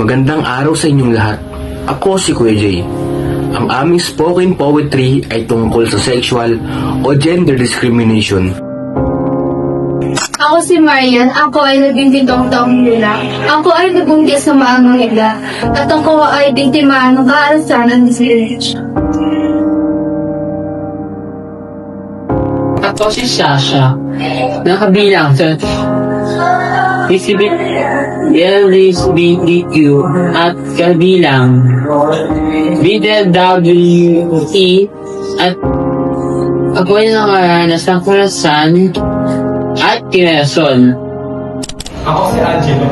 Magandang araw sa inyong lahat. Ako si Kuya Jay. Ang aming spoken poetry ay tungkol sa sexual o gender discrimination. Ako si Marian. Ako ay 17 taong gulang. Ako ay nabuntis sa maangang edad. At ako ay biktima ng kaarasan ng discrimination. Ako si Sasha, nakabilang sa LGBTQ at kabilang BWE at ako ay nakaranas ng karasan at kinerason. Ako si Angelo,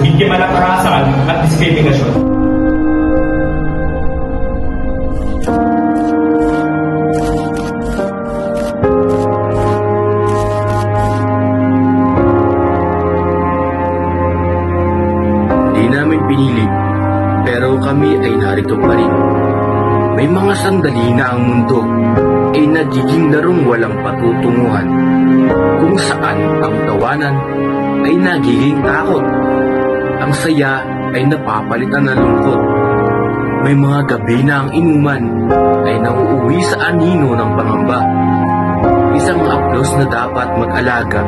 biktima ng karahasan at diskriminasyon. Di namin pinili, pero kami ay narito pa rin. May mga sandali na ang mundo ay nagiging larong walang patutunguhan, kung saan ang tawanan ay nagiging takot. Ang saya ay napapalitan ng lungkot. May mga gabi na ang inuman ay nauuwi sa anino ng pangamba. Isang aplos na dapat mag-alaga,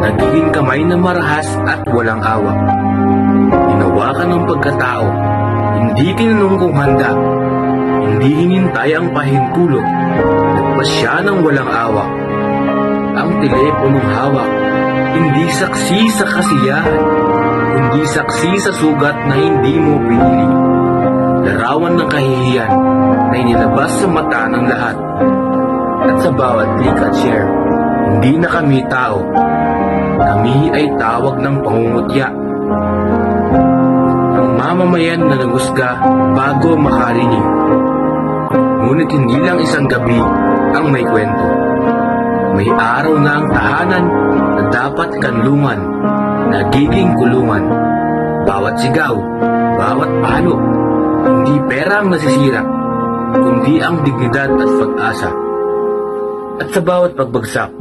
nagiging kamay na marahas at walang awa. Hinawakan ng pagkatao, hindi tinanong kung handa, hindi hinintay ang pahintulot, nagpasya ng walang awa. Ang teleponong hawak, hindi saksi sa kasiyahan, hindi saksi sa sugat na hindi mo pinili. Larawan ng kahihiyan na inilabas sa mata ng lahat. At sa bawat click at share, hindi na kami tao. Kami ay tawag ng pangungutya. Ang mamamayan na nagusga bago makarinig. Ngunit hindi lang isang gabi ang may kwento. May araw na ang tahanan na dapat kanlungan, nagiging kulungan. Bawat sigaw, bawat palo, hindi pera ang nasisira, kundi ang dignidad at pag-asa. At sa bawat pagbagsak,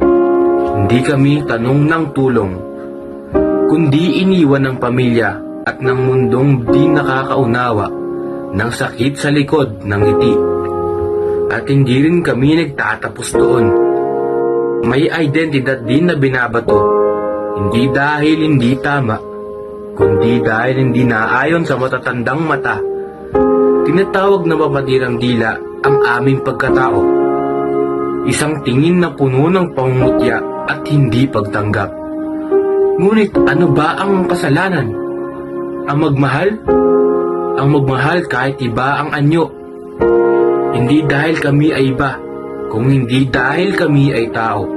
hindi kami tanong ng tulong, kundi iniwan ng pamilya at ng mundong di nakakaunawa ng sakit sa likod ng ngiti. At hindi rin kami nagtatapos doon. May identidad din na binabato, hindi dahil hindi tama, kundi dahil hindi naayon sa matatandang mata. Tinatawag na mapatirang dila ang aming pagkatao. Isang tingin na puno ng pangungutya at hindi pagtanggap. Ngunit ano ba ang kasalanan? Ang magmahal? Ang magmahal kahit iba ang anyo. Hindi dahil kami ay iba, kung hindi dahil kami ay tao.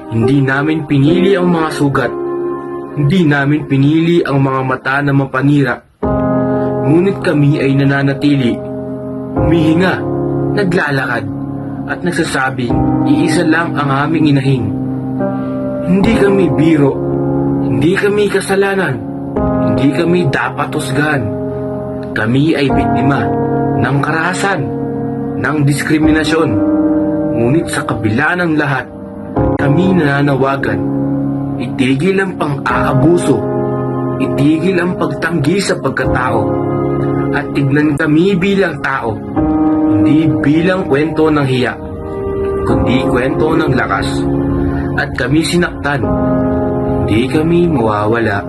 Hindi namin pinili ang mga sugat. Hindi namin pinili ang mga mata na mapanira. Ngunit kami ay nananatili, humihinga, naglalakad, at nagsasabing iisa lang ang aming inahin. Hindi kami biro, hindi kami kasalanan, hindi kami dapat husgahan. Kami ay biktima ng karahasan, ng diskriminasyon. Ngunit sa kabila ng lahat, kami nananawagan, itigil ang pang-aabuso, itigil ang pagtanggi sa pagkatao, at tignan kami bilang tao, hindi bilang kwento ng hiya, kundi kwento ng lakas. At kami sinaktan, hindi kami mawawala.